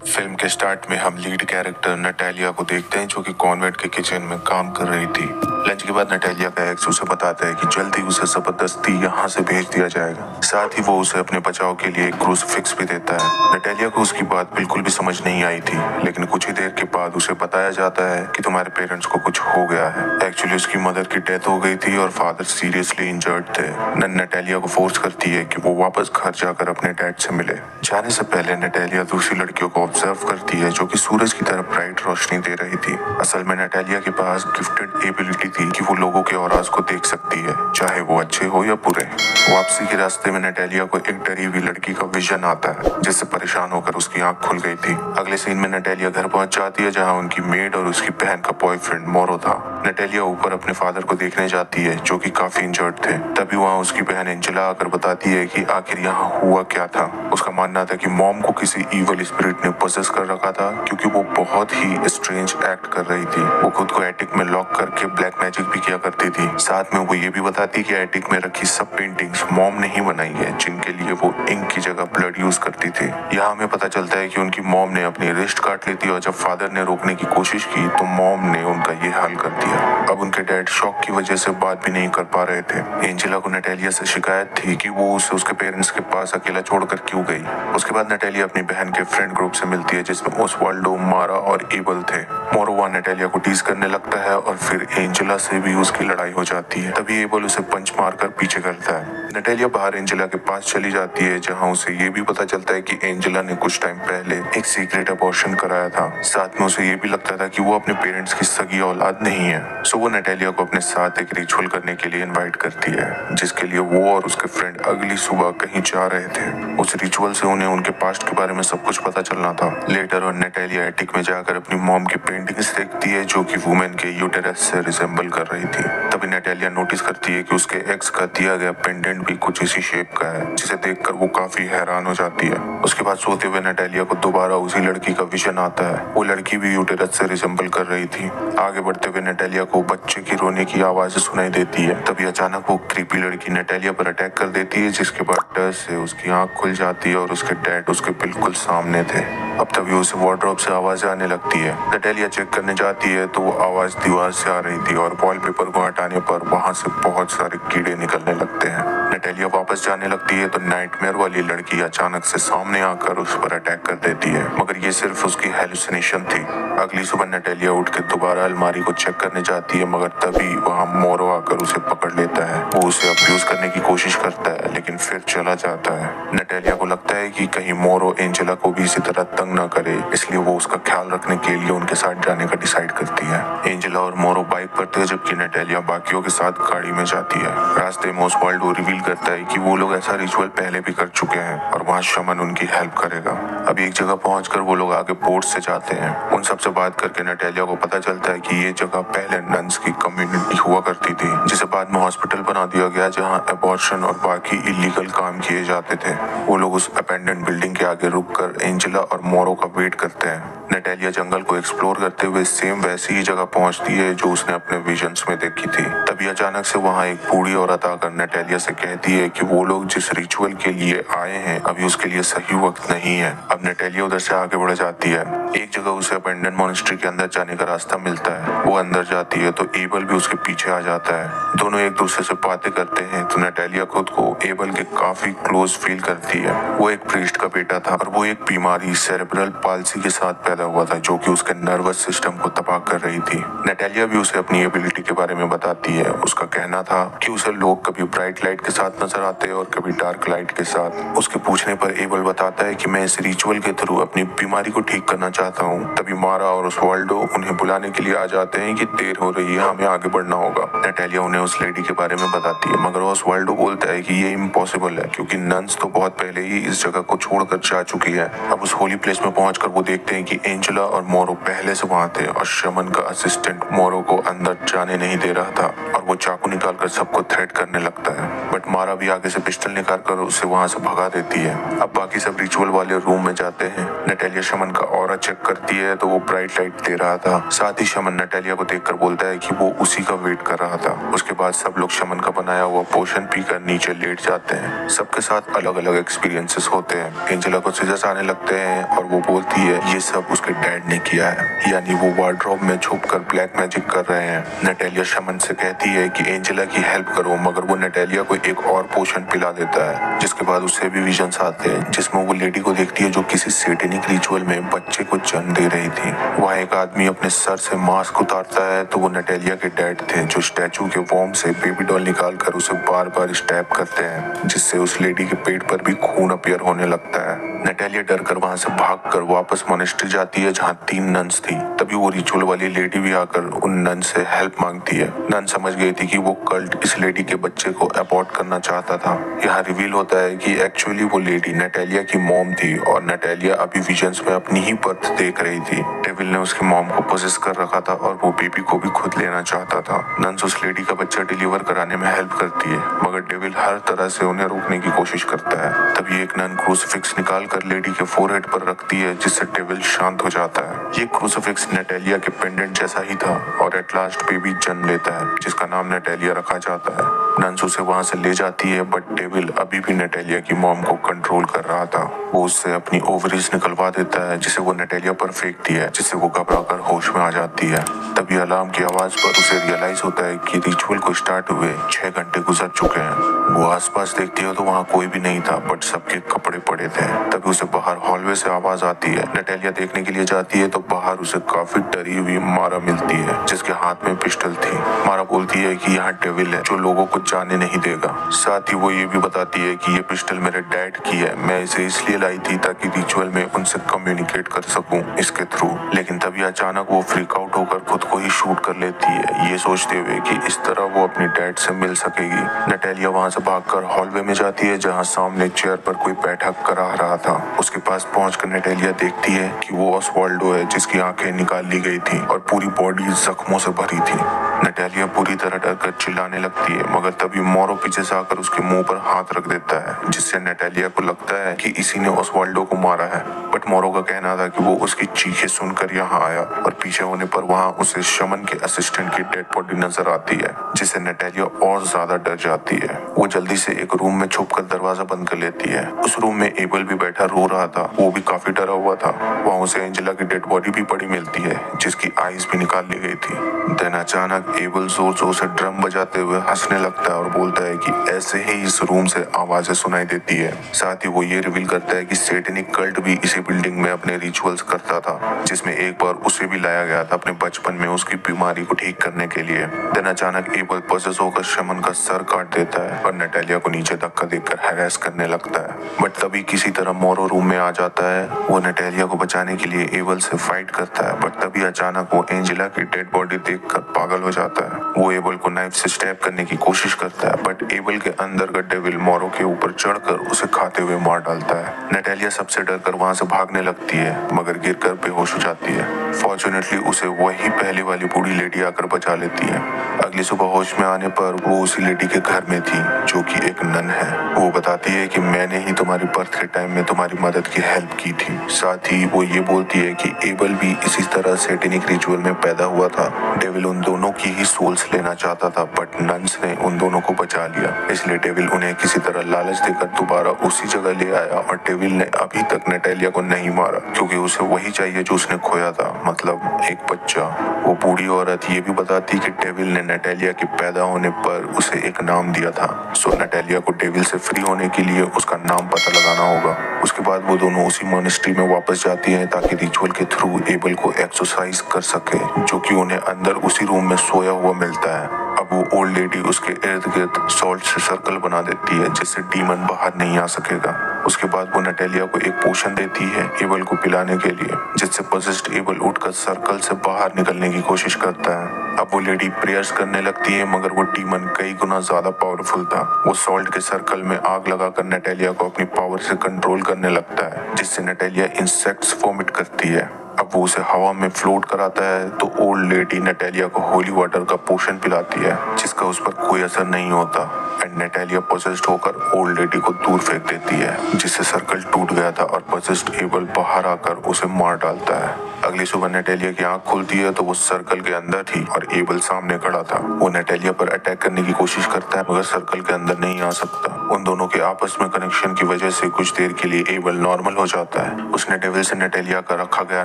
Film के start में हम लीड कैरेक्टर नटालिया को देखते हैं जो कि कॉन्वेंट के किचन में काम कर रही थी। लंच के बाद नटालिया का एक्स उसे बताता है कि जल्दी उसे जबरदस्ती यहाँ से भेज दिया जाएगा। साथ ही वो उसे अपने बचाव के लिए एक क्रूसीफिक्स भी देता है। नटालिया को उसकी बात बिल्कुल भी समझ नहीं आई थी, लेकिन कुछ ही देर के बाद उसे बताया जाता है कि तुम्हारे पेरेंट्स को कुछ हो गया है। एक्चुअली उसकी मदर की डेथ हो गई थी और फादर सीरियसली इंजर्ड थे। नटालिया को फोर्स करती है कि वो वापस घर जाकर अपने डैड से मिले। जाने से पहले नटालिया दूसरी लड़कियों को ऑब्जर्व करती है जो कि सूरज की तरह ब्राइट रोशनी दे रही थी। असल में नटालिया के पास गिफ्टेड एबिलिटी थी कि वो लोगों के ऑरास को देख सकती है, चाहे वो अच्छे हो या बुरे। वापसी के रास्ते में नटालिया को एक डरी हुई लड़की का विजन आता है जिससे परेशान होकर उसकी आंख खुल गई थी। अगले सीन में नटालिया घर पहुंच जाती है जहां उनकी मेड और उसकी बहन का बॉयफ्रेंड मोरो था। नटालिया ऊपर अपने फादर को देखने जाती है जो कि काफी इंजर्ड थे। तभी वहां उसकी बहन एंजेला आकर बताती है कि आखिर यहाँ हुआ क्या था। उसका मानना था कि मॉम को किसी इविल स्पिरिट ने पोसेस कर रखा था क्योंकि वो बहुत ही स्ट्रेंज एक्ट कर रही थी। वो खुद को एटिक में लॉक करके ब्लैक मैजिक भी किया करती थी। साथ में वो ये भी बताती कि एटिक में रखी सब पेंटिंग्स मॉम ने ही बनाई है जिनके लिए वो इंक की जगह ब्लड यूज करती थी। यहाँ हमें पता चलता है कि उनकी मॉम ने अपनी रिस्ट काट ली थी और जब फादर ने रोकने की कोशिश की तो मॉम ने उनका ये हाल कर दिया। अब उनके डैड शॉक की वजह से बात भी नहीं कर पा रहे थे। एंजेला को नटालिया से शिकायत थी कि वो उसे उसके पेरेंट्स के पास अकेला छोड़कर क्यों गई। उसके बाद नटालिया अपनी बहन के फ्रेंड ग्रुप से मिलती है जिसमें ओस्वाल्डो, मारा और एबल थे। मोरो वहां नटालिया को टीज करने लगता है और फिर एंजेला से भी उसकी लड़ाई हो जाती है। तभी एबल उसे पंच मारकर पीछे करता है। नटालिया बाहर एंजेला के पास चली जाती है जहां उसे ये भी पता चलता है कि एंजेला ने कुछ टाइम पहले एक सीक्रेट अबॉर्शन कराया था। साथ में उसे ये भी लगता था कि वो अपने पेरेंट्स की सगी औलाद नहीं है। सो वो नटालिया को अपने साथ एक रिचुअल करने के लिए इनवाइट करती है जिसके लिए वो और उसके फ्रेंड अगली सुबह कहीं जा रहे थे। उस रिचुअल से उन्हें उनके पास्ट के बारे में सब कुछ पता चलना था। लेटर और नटालिया एटिक में जाकर अपनी मॉम की पेंटिंग्स देखती है जो कि वुमेन के यूटेरस से रिजेंबल कर रही थी। तभी नटालिया नोटिस करती है कि उसके एक्स का दिया गया पेंडेंट भी कुछ इसी शेप का है जिसे देखकर वो काफी हैरान हो जाती है। उसके बाद सोते हुए नटालिया को दोबारा उसी लड़की का विजन आता है। वो लड़की भी यूटेरस से रिजेंबल कर रही थी। आगे बढ़ते हुए नटालिया को बच्चे की रोने की आवाज सुनाई देती है। तभी अचानक वो क्रीपी लड़की नटालिया पर अटैक कर देती है जिसके बाद डर से उसकी आंख खुल जाती है और उसके डैड उसके बिल्कुल सामने थे। अब तभी उसे वार्डरोब से आवाज आने लगती है। नटालिया चेक करने जाती है तो वो आवाज दीवार से आ रही थी और वॉलपेपर को हटाने पर वहां से बहुत सारे कीड़े निकलने लगते हैं। नटालिया वापस जाने लगती है तो नाइटमेयर वाली लड़की अचानक से सामने आकर उस पर अटैक कर देती है, मगर ये सिर्फ उसकी हेलुसिनेशन थी। अगली सुबह नटालिया उठ के दोबारा अलमारी को चेक करने जाती है मगर तभी वहां मोरो आकर उसे पकड़ लेता है। वो उसे अब्यूज करने की कोशिश करता है लेकिन फिर चला जाता है। नटालिया को लगता है कि कहीं मोरो एंजेला को भी इसी तरह तंग न करे, इसलिए वो उसका ख्याल रखने के लिए उनके साथ जाने का डिसाइड करती है। एंजेला और मोरो बाइक पर थे जबकि नटालिया बाकियों के साथ गाड़ी में जाती है। रास्ते में ओस्वाल्डो रिवील करता है कि वो लोग ऐसा रिचुअल पहले भी कर चुके हैं और वहाँ शमन उनकी हेल्प करेगा। अभी एक जगह पहुंचकर वो लोग आगे बोट से जाते हैं। उन सबसे बात करके नटालिया को पता चलता है कि ये जगह पहले नन्स की कम्युनिटी हुआ करती थी जिसे बाद में हॉस्पिटल बना दिया गया जहाँ अबॉर्शन और बाकी इलीगल काम किए जाते थे। वो लोग उस अबैंडन्ड बिल्डिंग के आगे रुककर एंजेला और मोरो का वेट करते हैं। नटालिया जंगल को एक्सप्लोर करते हुए सेम वैसी ही जगह पहुंचती है जो उसने अपने विजन्स में देखी थी। तभी अचानक से वहां एक बूढ़ी औरत आकर नटालिया से कहती है कि वो लोग जिस रिचुअल के लिए आए हैं अभी उसके लिए सही वक्त नहीं है। अब नटालिया उधर से आगे बढ़ जाती है। एक जगह उसे अबैंडन्ड मॉनेस्ट्री के अंदर जाने का रास्ता मिलता है। वो अंदर जाती है तो एबल भी उसके पीछे आ जाता है। दोनों एक दूसरे से बातें करते हैं तो नटालिया खुद को एबल के काफी क्लोज फील करती है। वो एक प्रीस्ट का बेटा था और वो एक बीमारी सेरेब्रल पाल्सी के साथ पैदा हुआ था जो कि उसके नर्वस सिस्टम को तबाह कर रही थी। नटालिया भी उसे अपनी एबिलिटी के बारे में बताती है। उसका कहना था कि उसे लोग कभी ब्राइट लाइट के साथ नजर आते हैं और कभी डार्क लाइट के साथ। उसके पूछने पर एबल बताता है कि मैं इस रिचुअल के थ्रू अपनी बीमारी को ठीक करना चाहता हूँ। तभी मारा और ओस्वाल्डो उन्हें बुलाने के लिए आ जाते हैं कि देर हो रही है, हमें आगे बढ़ना होगा। नटालिया उन्हें उस लेडी के बारे में बताती है मगर ओस्वाल्डो बोलता है कि ये इम्पॉसिबल है क्योंकि नन्स तो बहुत पहले ही इस जगह को छोड़कर जा चुकी है। अब उस होली प्लेस में पहुंचकर वो देखते हैं कि एंजेला और मोरो पहले से वहां थे और शमन का असिस्टेंट मोरो को अंदर जाने नहीं दे रहा था और वो चाकू निकालकर सबको थ्रेट करने लगता है। बट मारा भी आगे से पिस्टल निकालकर उसे वहां से भगा देती है। अब बाकी सब रिचुअल वाले रूम में जाते हैं। नटालिया शमन का ऑरा चेक करती है तो वो ब्राइट लाइट दे रहा था। साथ ही शमन नटालिया को देखकर बोलता है कि वो उसी का वेट कर रहा था। उसके बाद सब लोग शमन का बनाया हुआ पोशन पीकर नीचे लेट जाते हैं। सबके साथ अलग अलग एक्सपीरियंसेस होते हैं। एंजेला को सीजर्स आने लगते हैं और वो बोलती है ये सब उसके डैड ने किया है, यानी वो वार्डरोब में छुपकर ब्लैक मैजिक कर रहे हैं। नटालिया शमन से कहती है कि एंजेला की हेल्प करो, मगर वो नटालिया को एक और पोशन पिला देता है। जिसके बाद उसे भी विजन्स आते हैं जिसमें वो लेडी को देखती है जो किसी सैटेनिक रिचुअल में बच्चे को जन्म दे रही थी। वहाँ एक आदमी अपने सर से मास्क उतारता है तो वो नटालिया के डैड थे, जो स्टैचू के वॉर्म से बेबी डॉल निकालकर उसे बार बार स्टैब करते हैं, जिससे उस लेडी के पेट पर भी खून अपीयर होने लगता है। नटालिया डरकर वहां से भागकर वापस मोनेस्ट्री जाती है जहाँ 3 नन्स थी। तभी वो रिचुअल वाली लेडी भी आकर उन नन से हेल्प मांगती है। नन समझ गई थी कि वो कल्ट इस लेडी के बच्चे को अबॉर्ट करना चाहता था। यहाँ रिवील होता है कि एक्चुअली वो लेडी नटालिया की मॉम थी और नटालिया अभी विजन्स में अपनी ही बर्थ देख रही थी। डेविल ने उसकी मॉम को पोजेस कर रखा था और वो बेबी को भी खुद लेना चाहता था। नन्स उस लेडी का बच्चा डिलीवर कराने में हेल्प करती है, मगर डेविल हर तरह से उन्हें रोकने की कोशिश करता है। तभी एक नन क्रूसीफिक्स निकालकर लेडी के फोरहेड पर रखती है, जिससे डेविल शांत हो जाता है। ये क्रूसीफिक्स नटालिया के पेंडेंट जैसा ही था और एट लास्ट बेबी जन्म लेता है, जिसका नाम नटालिया रखा जाता है। नन्स उसे वहां से ले जाती है, बट डेविल अभी भी नटालिया की मॉम को कंट्रोल कर रहा था। वो उससे अपनी ओवरीज निकलवा देता है, जिसे वो नटालिया पर फेंकती है, जिससे वो घबराकर होश में आ जाती है। तभी अलार्म की आवाज पर उसे रियलाइज होता है कि रिचुअल को स्टार्ट हुए 6 घंटे गुजर चुके हैं। वो आसपास देखती है तो वहाँ कोई भी नहीं था, बट सबके कपड़े पड़े थे। तभी उसे बाहर हॉलवे से आवाज आती है। नटालिया देखने के लिए जाती है तो बाहर उसे काफी डरी हुई मारा मिलती है, जिसके हाथ में पिस्टल थी। मारा बोलती है कि यहाँ डेविल है जो लोगों को जाने नहीं देगा। साथ ही वो ये भी बताती है कि ये पिस्टल मेरे डैड की है, मैं इसे इसलिए लाई थी ताकि रिचुअल में उनसे कम्युनिकेट कर सकूं इसके थ्रू। लेकिन तभी अचानक वो फ्रीक आउट होकर खुद को ही शूट कर लेती है, ये सोचते हुए कि इस तरह वो अपनी डैड से मिल सकेगी। नटालिया वहां से भागकर हॉलवे में जाती है जहां सामने चेयर पर कोई बैठक करा रहा था। उसके पास पहुंचकर नटालिया देखती है कि वो ऑसवाल्डो है, जिसकी आंखें निकाल ली गई थी और पूरी बॉडी जख्मों से भरी थी। नटालिया पूरी तरह डरकर चिल्लाने लगती है, मगर तभी मोरो पीछे से आकर उसके मुंह पर हाथ रख देता है, जिससे नटालिया को लगता है कि इसी ने ऑसवाल्डो को मारा है। बट मोरो का कहना था कि वो उसकी चीखें सुनकर यहाँ आया और पीछे होने पर वहाँ उसे शमन के असिस्टेंट की डेड बॉडी नजर आती है, जिससे नटालिया और ज्यादा डर जाती है। वो जल्दी से एक रूम में छुपकर दरवाजा बंद कर लेती है। उस रूम में एबल भी बैठा रो रहा था, वो भी काफी डरा हुआ था। वहाँ उसे एंजेला की डेड बॉडी भी पड़ी मिलती है, जिसकी आईज भी निकाल ली गई थी। देन अचानक एबल जोर जोर से ड्रम बजाते हुए हंसने लगता है और बोलता है कि ऐसे ही इस रूम से आवाजें सुनाई देती है। साथ ही वो ये रिवील करता है कि सैटेनिक कल्ट भी इसी बिल्डिंग में अपने रिचुअल्स करता था, जिसमें एक बार उसे भी लाया गया था अपने बचपन में उसकी बीमारी को ठीक करने के लिए। देन अचानक एबल पोसेस होकर शमन का सर काट देता है और नटालिया को नीचे धक्का देकर हैरेस करने लगता है। बट तभी किसी तरह मोरो रूम में आ जाता है। वो नटालिया को बचाने के लिए एबल से फाइट करता है, बट तभी अचानक वो एंजेला की डेड बॉडी देखकर पागल हो जाता है। वो एबल को नाइफ से स्टैब करने की कोशिश करता है, बट एबल के अंदर का डेविल मोरो के ऊपर चढ़कर उसे खाते हुए मार डालता है। नटालिया सबसे डरकर वहां से भागने लगती है, मगर गिरकर बेहोश हो जाती है। फॉर्चुनेटली उसे वही पहले वाली बूढ़ी लेडी आकर बचा लेती है। अगली सुबह होश में आने पर वो उसी लेडी के घर में थी, जो कि एक नन है। वो बताती है कि मैंने ही तुम्हारी बर्थ के टाइम में तुम्हारी मदद की हेल्प की थी। साथ ही वो ये बोलती है कि एबल भी इसी तरह सैटेनिक रिचुअल में पैदा हुआ था। डेविल उन दोनों की ही सोल्स लेना चाहता था, बट नन्स ने उन दोनों को बचा लिया। इसलिए डेविल उन्हें किसी तरह लालच देकर दोबारा उसी जगह ले आया और डेविल ने अभी तक नटालिया को नहीं मारा, क्योंकि उसे वही चाहिए जो उसने खोया था, मतलब एक बच्चा। वो बूढ़ी औरत ये भी बताती कि डेविल ने नटालिया के पैदा होने पर उसे एक नाम दिया था। सो नटालिया को डेविल से फ्री होने के लिए उसका नाम पता लगाना होगा। उसके बाद वो दोनों उसी मॉनेस्ट्री में वापस जाती हैं ताकि रिचुअल के थ्रू एबल को एक्सरसाइज कर सके, जो कि उन्हें अंदर उसी रूम में सोया हुआ मिलता है। अब वो ओल्ड लेडी उसके इर्द गिर्द सॉल्ट से सर्कल बना देती है, जिससे डीमन बाहर नहीं आ सकेगा। उसके बाद वो नटालिया को एक पोशन देती है एबल को पिलाने के लिए, जिससे पोजेस्ड एबल उठकर सर्कल से बाहर निकलने की कोशिश करता है। अब वो लेडी प्रेयर्स करने लगती है, मगर वो डीमन कई गुना ज्यादा पावरफुल था। वो सॉल्ट के सर्कल में आग लगाकर नटालिया को अपनी पावर से कंट्रोल करने लगता है, जिससे नटालिया इंसेक्ट्स वॉमिट करती है। अब वो उसे हवा में फ्लोट कराता है तो ओल्ड लेडी नटालिया को होली वाटर का पोशन पिलाती है, जिसका उस पर कोई असर नहीं होता एंड नटालिया पोसेस्ड होकर ओल्ड लेडी को दूर फेंक देती है, जिससे सर्कल टूट गया था और पोसेस्ड एबल बाहर आकर उसे मार डालता है। अगली सुबह नटालिया की आंख खुलती है तो वो सर्कल के अंदर थी और एबल सामने खड़ा था। वो नटालिया पर अटैक करने की कोशिश करता है मगर सर्कल के अंदर नहीं आ सकता। उन दोनों के आपस में कनेक्शन की वजह से कुछ देर के लिए एबल नॉर्मल हो जाता है। उसने डेविल से नटालिया का रखा गया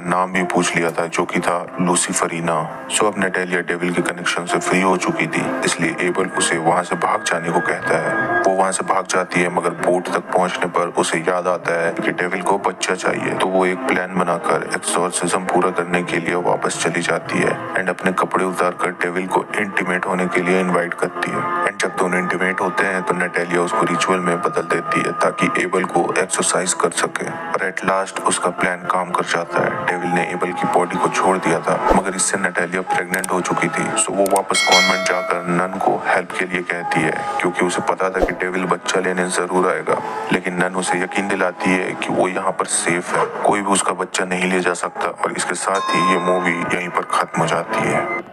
नाम भी पूछ लिया था, जो कि था लूसीफरीना। सो अब नटालिया डेविल के कनेक्शन से फ्री हो चुकी थी, इसलिए एबल उसे वहां से भाग जाने को कहता है। वो वहां से भाग जाती है मगर बोट तक पहुंचने पर उसे याद आता है कि डेविल को बच्चा चाहिए, तो वो एक प्लान बनाकर एक्सॉर्सिज्म पूरा करने के लिए वापस चली जाती है एंड अपने कपड़े उतार कर डेविल को इंटीमेट होने के लिए इनवाइट करती है। एंड जब दोनों इंटीमेट होते हैं तो नटालिया उसको रिचुअल में बदल देती है ताकि एबल को एक्सरसाइज कर सके, और एट लास्ट उसका प्लान काम कर जाता है। डेविल ने एबल की बॉडी को छोड़ दिया था मगर इससे नटालिया प्रेग्नेंट हो चुकी थी, सो वो वापस कॉन्वेंट जाकर नन को हेल्प के लिए कहती है, क्योंकि उसे पता था कि डेविल बच्चा लेने जरूर आएगा। लेकिन नन उसे यकीन दिलाती है कि वो यहाँ पर सेफ है, कोई भी उसका बच्चा नहीं ले जा सकता, और इसके साथ ही ये मूवी यहीं पर खत्म हो जाती है।